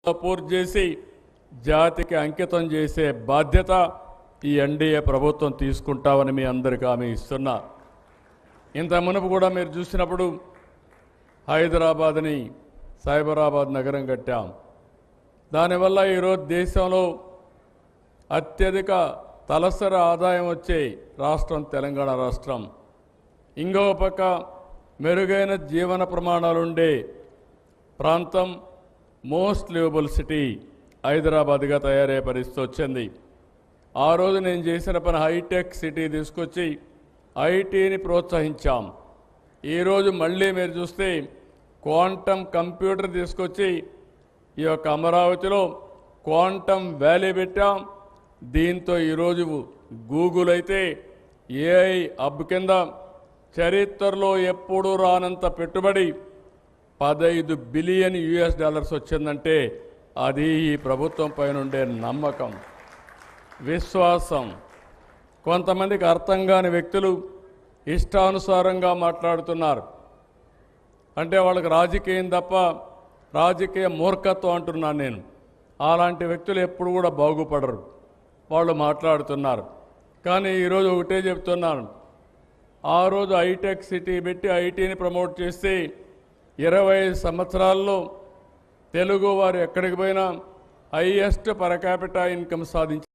పూర్తి చేసి జాతికి అంకితం చేసే బాధ్యత ఈ ఎన్డీఏ ప్రభుత్వం తీసుకుంటామని మీ అందరికీ హామీ ఇస్తున్నా. ఇంత మునుపు కూడా మీరు చూసినప్పుడు హైదరాబాద్ని సైబరాబాద్ నగరం కట్టాం. దానివల్ల ఈరోజు దేశంలో అత్యధిక తలసరి ఆదాయం వచ్చే రాష్ట్రం తెలంగాణ రాష్ట్రం. ఇంకో పక్క మెరుగైన జీవన ప్రమాణాలు ఉండే ప్రాంతం, మోస్ట్ లివబుల్ సిటీ హైదరాబాద్గా తయారయ్యే పరిస్థితి వచ్చింది. ఆ రోజు నేను చేసిన పని హైటెక్ సిటీ తీసుకొచ్చి ఐటీని ప్రోత్సహించాం. ఈరోజు మళ్ళీ మీరు చూస్తే క్వాంటమ్ కంప్యూటర్ తీసుకొచ్చి ఈ యొక్క అమరావతిలో క్వాంటమ్ వ్యాలీ పెట్టాం. దీంతో ఈరోజు గూగుల్ అయితే ఏఐ హబ్ కింద చరిత్రలో ఎప్పుడూ రానంత పెట్టుబడి $15 బిలియన్ వచ్చిందంటే అది ఈ ప్రభుత్వం పైన ఉండే నమ్మకం, విశ్వాసం. కొంతమందికి అర్థం కాని వ్యక్తులు ఇష్టానుసారంగా మాట్లాడుతున్నారు. అంటే వాళ్ళకి రాజకీయం తప్ప రాజకీయ మూర్ఖత్వం అంటున్నాను నేను. అలాంటి వ్యక్తులు ఎప్పుడు కూడా బాగుపడరు. వాళ్ళు మాట్లాడుతున్నారు. కానీ ఈరోజు ఒకటే చెప్తున్నాను, ఆ రోజు హైటెక్ సిటీ పెట్టి ఐటీని ప్రమోట్ చేస్తే 25 సంవత్సరాల్లో తెలుగు వారు ఎక్కడికి పోయినా హైయెస్ట్ పర్ క్యాపిటా ఇన్కమ్ సాధించారు.